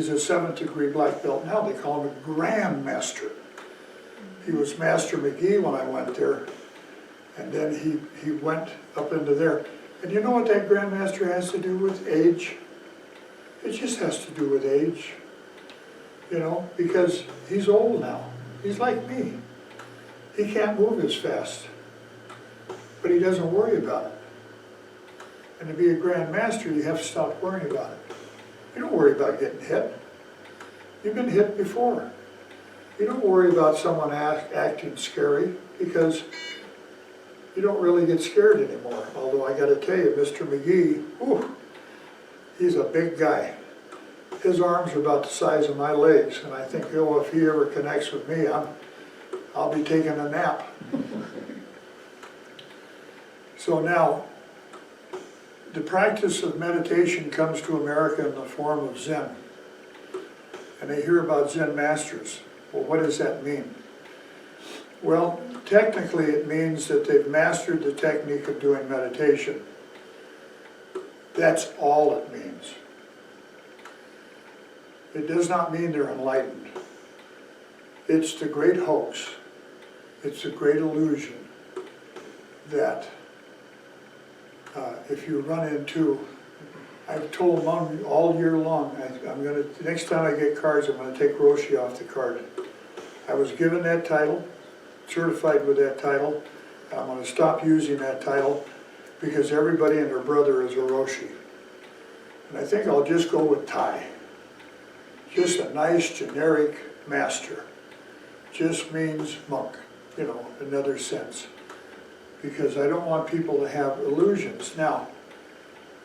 he's a 7th degree black belt now. They call him a Grand Master. He was Master McGee when I went there, and then he went up into there. And you know what that Grand Master has to do with age? It just has to do with age, you know, because he's old now. He's like me. He can't move as fast, but he doesn't worry about it. And to be a Grand Master, you have to stop worrying about it. You don't worry about getting hit. You've been hit before. You don't worry about someone acting scary, because you don't really get scared anymore. Although I got to tell you, Mr. McGee, whew, he's a big guy. His arms are about the size of my legs, and I think, oh, if he ever connects with me, I'll be taking a nap. So now, the practice of meditation comes to America in the form of Zen. And they hear about Zen masters. Well, what does that mean? Well, technically it means that they've mastered the technique of doing meditation. That's all it means. It does not mean they're enlightened. It's the great hoax. It's the great illusion that if you run into, I've told them all year long, next time I get cards, I'm going to take Roshi off the card. I was given that title, certified with that title, and I'm going to stop using that title because everybody and their brother is a Roshi. And I think I'll just go with Thay. Just a nice generic master. Just means monk, you know, in another sense. Because I don't want people to have illusions. Now,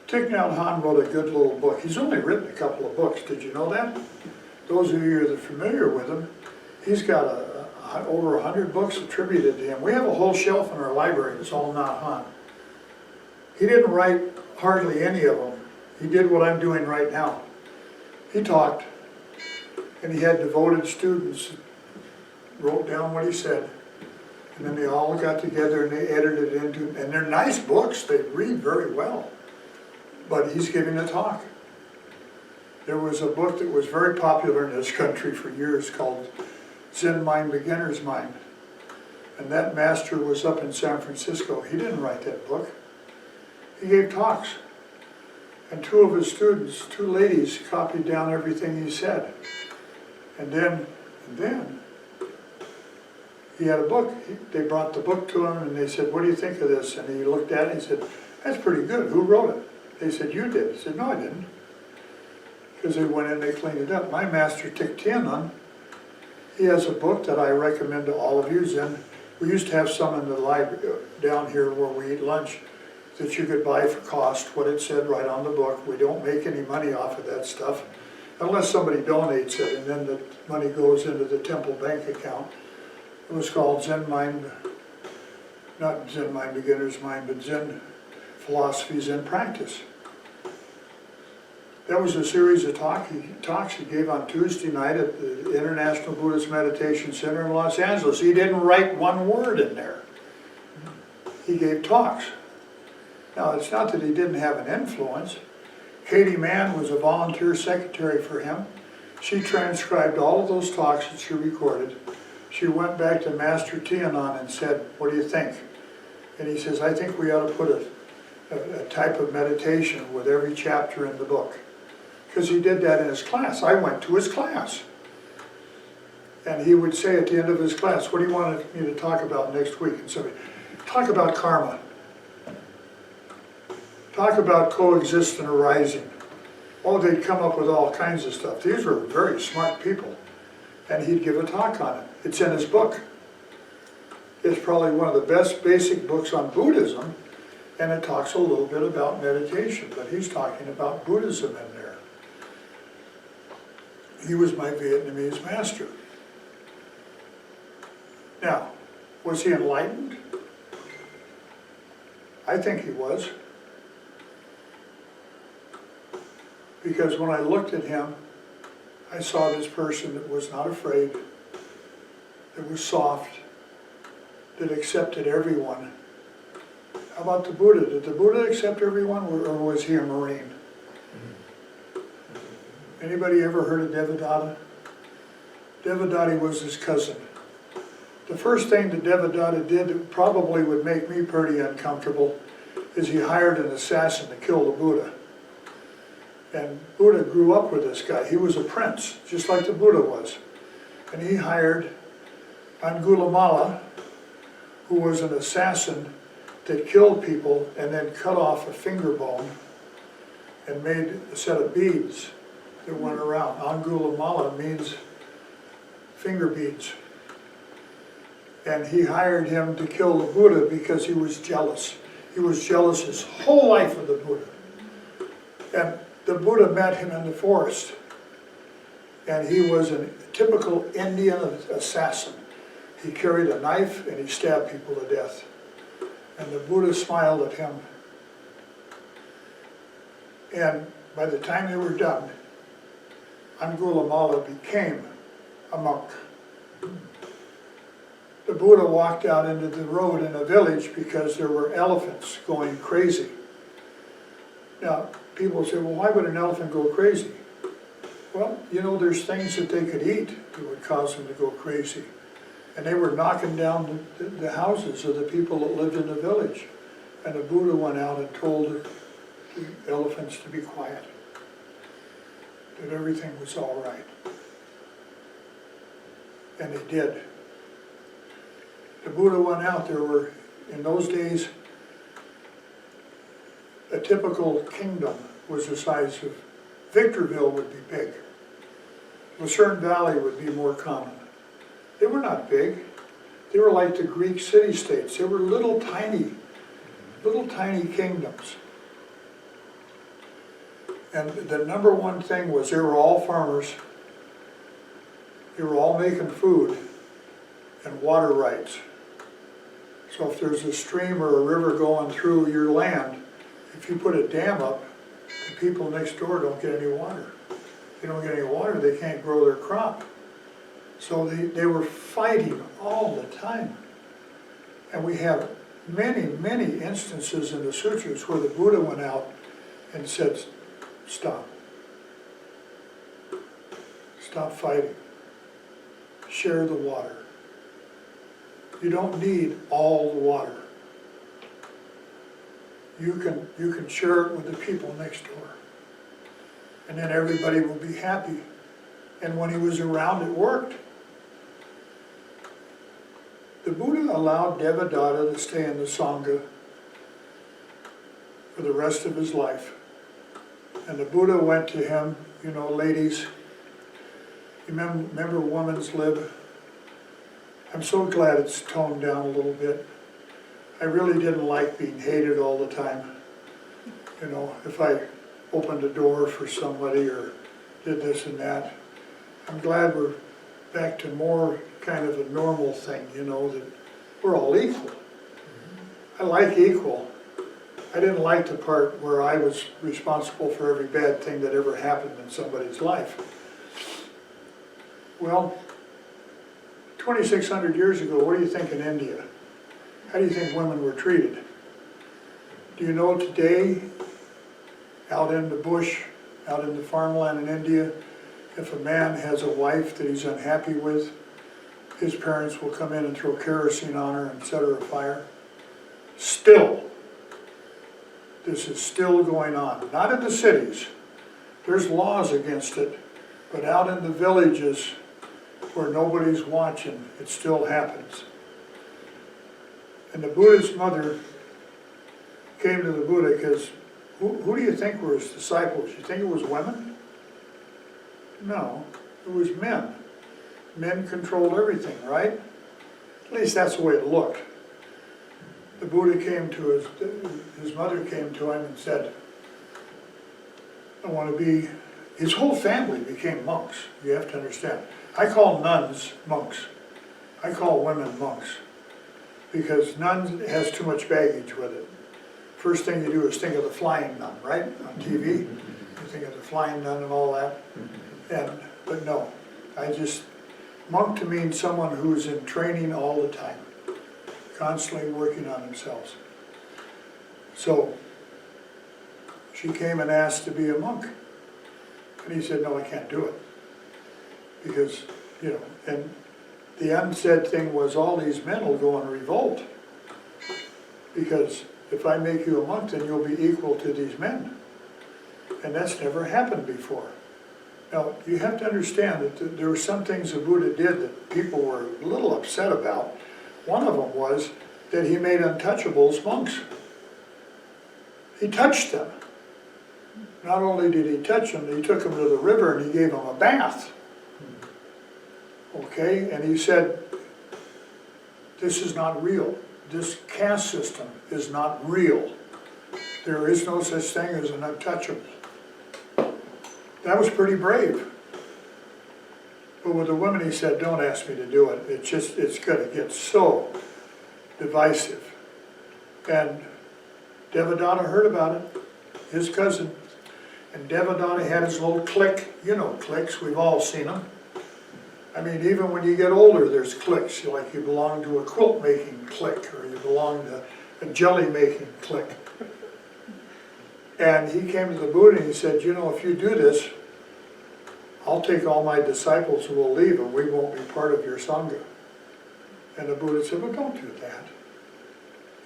Thich Nhat Hanh wrote a good little book. He's only written a couple of books. Did you know that? Those of you that are familiar with him, he's got over 100 books attributed to him. We have a whole shelf in our library that's all Nhat Hanh. He didn't write hardly any of them. He did what I'm doing right now. He talked, and he had devoted students, wrote down what he said, and then they all got together and they edited it into, and they're nice books, they read very well. But he's giving a talk. There was a book that was very popular in this country for years called Zen Mind, Beginner's Mind. And that master was up in San Francisco. He didn't write that book. He gave talks. And two of his students, two ladies, copied down everything he said. And then he had a book. They brought the book to him and they said, what do you think of this? And he looked at it and he said, that's pretty good. Who wrote it? They said, you did. He said, no, I didn't. Because they went in and they cleaned it up. My master, Thích Thiên, he has a book that I recommend to all of you. Zen. We used to have some in the library down here where we eat lunch that you could buy for cost, what it said right on the book. We don't make any money off of that stuff, unless somebody donates it, and then the money goes into the temple bank account. It was called Zen Mind, not Zen Mind, Beginner's Mind, but Zen Philosophy, Zen Practice. That was a series of talks he gave on Tuesday night at the International Buddhist Meditation Center in Los Angeles. He didn't write one word in there. He gave talks. Now, it's not that he didn't have an influence. Katie Mann was a volunteer secretary for him. She transcribed all of those talks that she recorded. She went back to Master Tianan and said, what do you think? And he says, I think we ought to put a type of meditation with every chapter in the book. Because he did that in his class. I went to his class. And he would say at the end of his class, what do you want me to talk about next week? And so, talk about karma. Talk about coexist and arising. Oh, they'd come up with all kinds of stuff. These were very smart people. And he'd give a talk on it. It's in his book. It's probably one of the best basic books on Buddhism, and it talks a little bit about meditation, but he's talking about Buddhism in there. He was my Vietnamese master. Now, was he enlightened? I think he was. Because when I looked at him, I saw this person that was not afraid, that was soft, that accepted everyone. How about the Buddha? Did the Buddha accept everyone, or was he a Marine? Anybody ever heard of Devadatta? Devadatta was his cousin. The first thing that Devadatta did that probably would make me pretty uncomfortable is he hired an assassin to kill the Buddha. And Buddha grew up with this guy. He was a prince, just like the Buddha was. And he hired Angulimala, who was an assassin that killed people and then cut off a finger bone and made a set of beads that went around. Angulimala means finger beads. And he hired him to kill the Buddha because he was jealous. He was jealous his whole life of the Buddha. And the Buddha met him in the forest. And he was a typical Indian assassin. He carried a knife and he stabbed people to death. And the Buddha smiled at him. And by the time they were done, Angulimala became a monk. The Buddha walked out into the road in a village because there were elephants going crazy. Now, people say, well, why would an elephant go crazy? Well, you know, there's things that they could eat that would cause them to go crazy. And they were knocking down the houses of the people that lived in the village. And the Buddha went out and told the elephants to be quiet, that everything was all right. And they did. The Buddha went out. There were, in those days, a typical kingdom was the size of Victorville would be big. Lucerne Valley would be more common. They were not big. They were like the Greek city-states. They were little tiny kingdoms. And the number one thing was they were all farmers. They were all making food and water rights. So if there's a stream or a river going through your land, if you put a dam up, the people next door don't get any water. If they don't get any water, they can't grow their crop. So they were fighting all the time. And we have many instances in the sutras where the Buddha went out and said, stop. Stop fighting. Share the water. You don't need all the water. You can share it with the people next door. And then everybody will be happy. And when he was around, it worked. The Buddha allowed Devadatta to stay in the Sangha for the rest of his life. And the Buddha went to him, you know, ladies, you remember woman's lib? I'm so glad it's toned down a little bit. I really didn't like being hated all the time. You know, if I opened a door for somebody or did this and that. I'm glad we're back to more kind of a normal thing, you know, that we're all equal. I like equal. I didn't like the part where I was responsible for every bad thing that ever happened in somebody's life. Well, 2,600 years ago, what do you think in India? How do you think women were treated? Do you know today, out in the bush, out in the farmland in India, if a man has a wife that he's unhappy with, his parents will come in and throw kerosene on her and set her afire? Still. This is still going on. Not in the cities. There's laws against it, but out in the villages where nobody's watching, it still happens. And the Buddha's mother came to the Buddha because who do you think were his disciples? You think it was women? No, it was men. Men controlled everything, right? At least that's the way it looked. The Buddha came to his mother came to him and said, I want to be, his whole family became monks, you have to understand. I call nuns monks. I call women monks. Because nuns has too much baggage with it. First thing you do is think of the flying nun, right? On TV, you think of the flying nun and all that. But no, monk to mean someone who's in training all the time, constantly working on themselves. So she came and asked to be a monk. And he said, no, I can't do it. Because, you know, and the unsaid thing was all these men will go in revolt. Because if I make you a monk, then you'll be equal to these men. And that's never happened before. Now, you have to understand that there were some things the Buddha did that people were a little upset about. One of them was that he made untouchables monks. He touched them. Not only did he touch them, he took them to the river and he gave them a bath. Okay, and he said, this is not real. This caste system is not real. There is no such thing as an untouchable. That was pretty brave. But with the women he said, don't ask me to do it. It's going to get so divisive. And Devadatta heard about it, his cousin. And Devadatta had his little clique. You know cliques, we've all seen them. I mean, even when you get older, there's cliques. Like you belong to a quilt making clique, or you belong to a jelly making clique. And he came to the Buddha and he said, you know, if you do this, I'll take all my disciples and we'll leave and we won't be part of your Sangha. And the Buddha said, well, don't do that.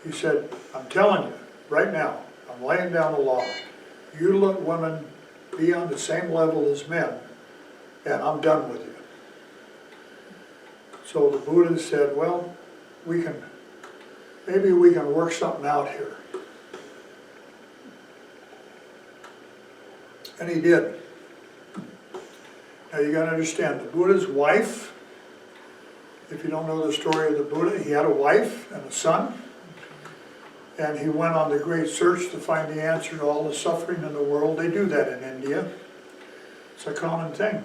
He said, I'm telling you, right now, I'm laying down the law. You let women be on the same level as men, and I'm done with you. So the Buddha said, well, maybe we can work something out here. And he did. Now you got to understand, the Buddha's wife, if you don't know the story of the Buddha, he had a wife and a son, and he went on the great search to find the answer to all the suffering in the world. They do that in India. It's a common thing.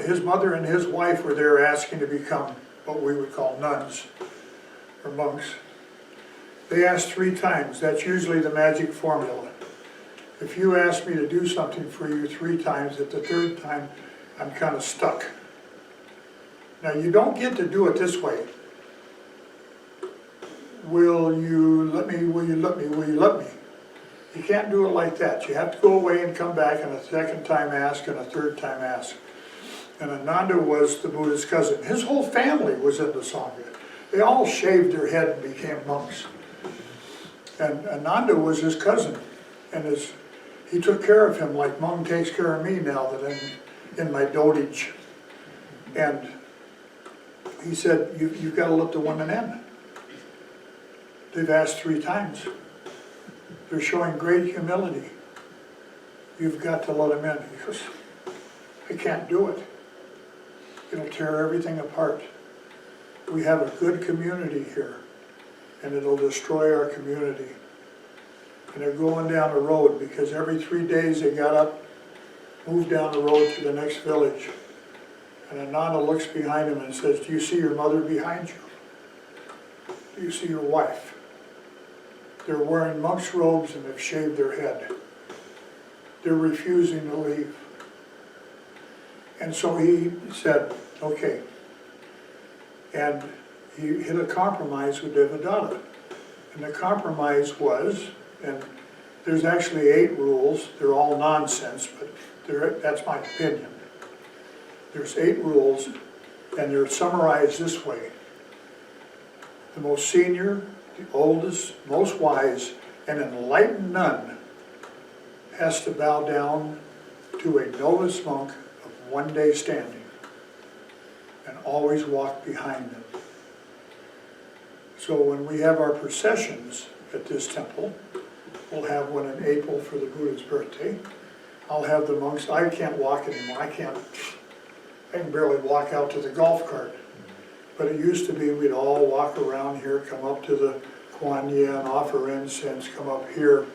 His mother and his wife were there asking to become what we would call nuns or monks. They asked 3 times. That's usually the magic formula. If you ask me to do something for you 3 times, at the 3rd time, I'm kind of stuck. Now, you don't get to do it this way. Will you let me, will you let me, will you let me? You can't do it like that. You have to go away and come back and a 2nd time ask and a 3rd time ask. And Ananda was the Buddha's cousin. His whole family was in the Sangha. They all shaved their head and became monks. And Ananda was his cousin. And he took care of him like Mom takes care of me now that I'm in my dotage. And he said, you've got to let the women in. They've asked 3 times. They're showing great humility. You've got to let them in. He goes, I can't do it. It'll tear everything apart. We have a good community here, and it'll destroy our community. And they're going down the road because every 3 days they got up, moved down the road to the next village. And Ananda looks behind him and says, do you see your mother behind you? Do you see your wife? They're wearing monk's robes and they've shaved their head. They're refusing to leave. And so he said, okay. And he hit a compromise with Devadatta. And the compromise was, and there's actually 8 rules. They're all nonsense, but that's my opinion. There's 8 rules, and they're summarized this way. The most senior, the oldest, most wise, and enlightened nun has to bow down to a novice monk of 1 day standing and always walk behind them. So when we have our processions at this temple, we'll have one in April for the Buddha's birthday. I'll have the monks, I can't walk anymore, I can barely walk out to the golf cart. But it used to be we'd all walk around here, come up to the Kuan Yin, offer incense, come up here.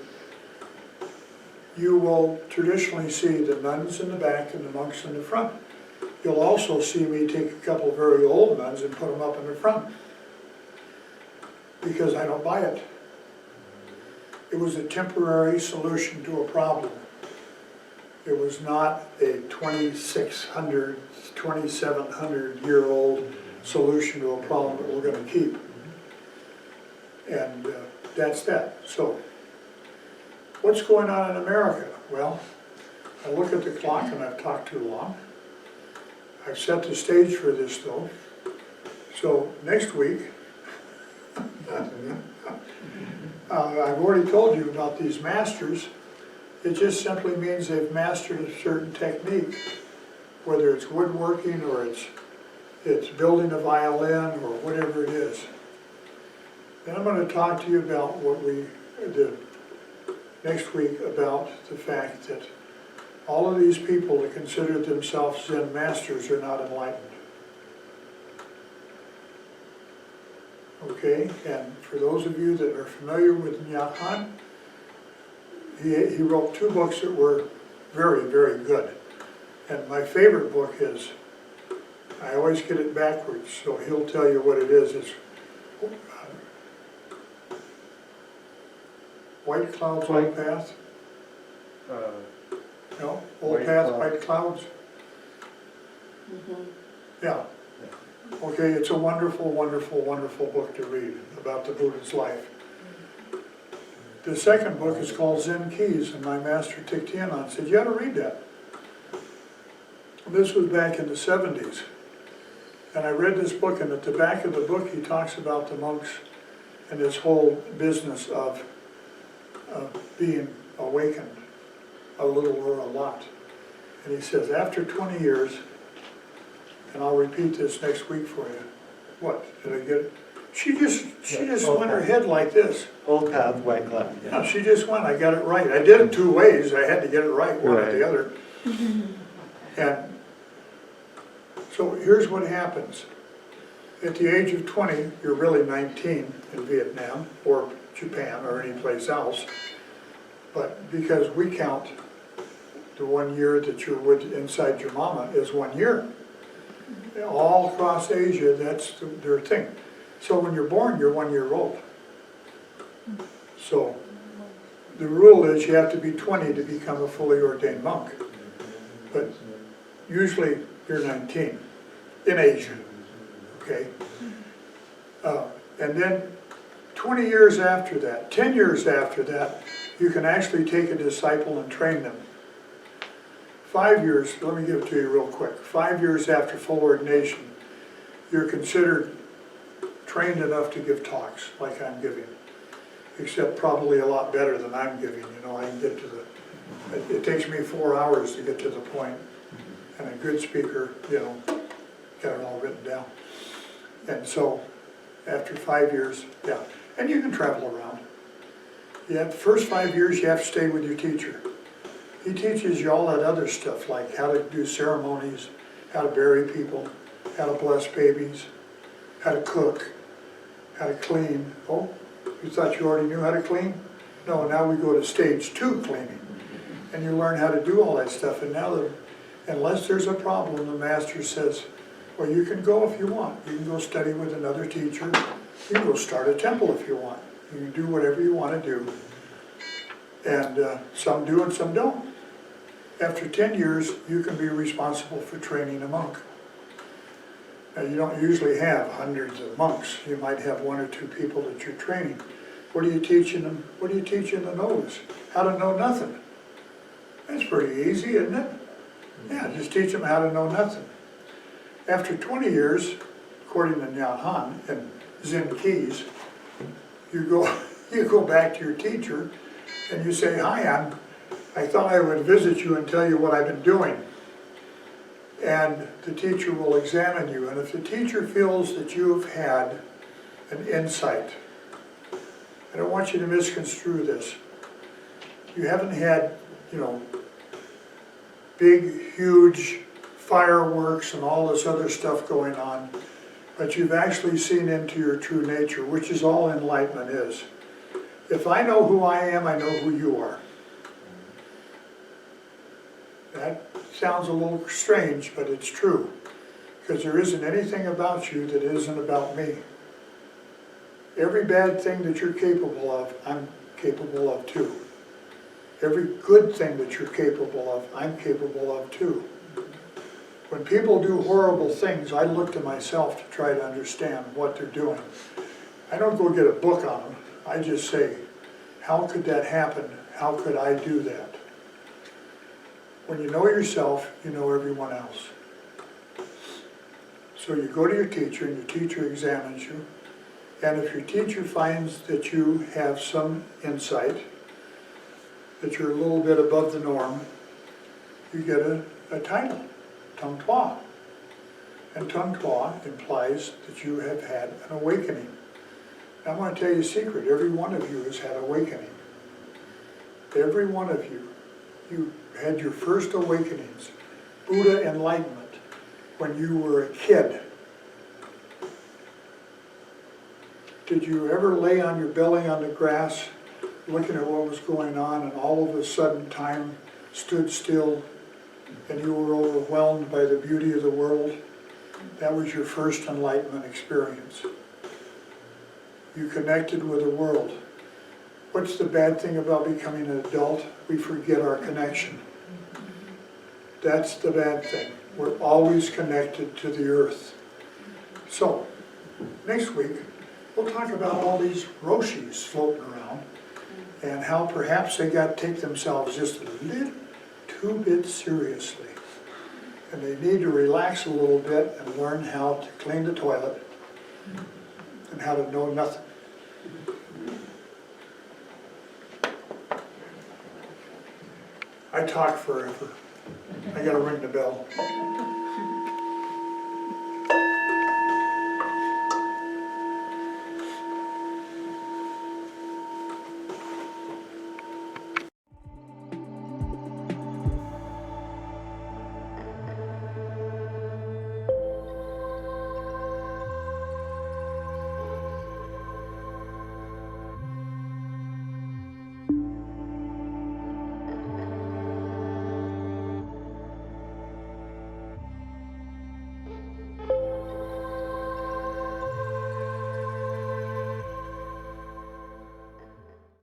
You will traditionally see the nuns in the back and the monks in the front. You'll also see me take a couple of very old nuns and put them up in the front. Because I don't buy it. It was a temporary solution to a problem. It was not a 2,600, 2,700-year-old solution to a problem that we're going to keep. And that's that. So, what's going on in America? Well, I look at the clock and I've talked too long. I've set the stage for this though. So next week, I've already told you about these masters. It just simply means they've mastered a certain technique, whether it's woodworking or it's building a violin or whatever it is. Then I'm going to talk to you about what we did next week about the fact that all of these people that consider themselves Zen masters are not enlightened. Okay, and for those of you that are familiar with Nyan, he wrote 2 books that were very, very good. And my favorite book is, I always get it backwards, so he'll tell you what it is. It's White Clouds, Old Path? No, Old Path, White Clouds? Yeah. Okay, it's a wonderful, wonderful, wonderful book to read about the Buddha's life. The second book is called Zen Keys, and my master Thích Thiên said, you ought to read that. This was back in the 70s. And I read this book, and at the back of the book he talks about the monks and this whole business of being awakened, a little or a lot. And he says, after 20 years, and I'll repeat this next week for you. What, did I get it? She just went her head like this. Old Path, White Cloud. Yeah. No, she just went, I got it right. I did it 2 ways, I had to get it right, one or the other. And so here's what happens. At the age of 20, you're really 19 in Vietnam, or Japan, or any place else. But because we count the 1 year that you're with inside your mama as 1 year. All across Asia, that's their thing. So when you're born, you're 1 year old. So the rule is you have to be 20 to become a fully ordained monk. But usually you're 19 in Asia, okay? And then 20 years after that, 10 years after that, you can actually take a disciple and train them. 5 years, let me give it to you real quick. 5 years after full ordination, you're considered trained enough to give talks like I'm giving, except probably a lot better than I'm giving. You know, I can get to the, it takes me 4 hours to get to the point, and a good speaker, you know, got it all written down. And so, after 5 years, yeah, and you can travel around. Yeah, the first 5 years you have to stay with your teacher. He teaches you all that other stuff, like how to do ceremonies, how to bury people, how to bless babies, how to cook, how to clean. Oh, you thought you already knew how to clean? No, now we go to stage 2 cleaning. And you learn how to do all that stuff. And now, unless there's a problem, the master says, well, you can go if you want. You can go study with another teacher. You can go start a temple if you want. You can do whatever you want to do. And some do and some don't. After 10 years, you can be responsible for training a monk. Now, you don't usually have hundreds of monks. You might have 1 or 2 people that you're training. What are you teaching them? What are you teaching the novice? How to know nothing. That's pretty easy, isn't it? Yeah, just teach them how to know nothing. After 20 years, according to Nyan and Zen Keys, you go back to your teacher and you say, hi, I thought I would visit you and tell you what I've been doing. And the teacher will examine you. And if the teacher feels that you've had an insight, I don't want you to misconstrue this. You haven't had, you know, big, huge fireworks and all this other stuff going on, but you've actually seen into your true nature, which is all enlightenment is. If I know who I am, I know who you are. That sounds a little strange, but it's true. Because there isn't anything about you that isn't about me. Every bad thing that you're capable of, I'm capable of too. Every good thing that you're capable of, I'm capable of too. When people do horrible things, I look to myself to try to understand what they're doing. I don't go get a book on them. I just say, how could that happen? How could I do that? When you know yourself, you know everyone else. So you go to your teacher, and your teacher examines you, and if your teacher finds that you have some insight, that you're a little bit above the norm, you get a title, Tung Twa. And Tung Twa implies that you have had an awakening. Now, I'm going to tell you a secret. Every one of you has had awakening. Every one of you. You had your first awakenings, Buddha enlightenment, when you were a kid. Did you ever lay on your belly on the grass, looking at what was going on, and all of a sudden time stood still, and you were overwhelmed by the beauty of the world? That was your first enlightenment experience. You connected with the world. What's the bad thing about becoming an adult? We forget our connection. That's the bad thing. We're always connected to the earth. So, next week, we'll talk about all these Roshis floating around and how perhaps they got to take themselves just a little too bit seriously. And they need to relax a little bit and learn how to clean the toilet and how to know nothing. I talk forever. I gotta ring the bell.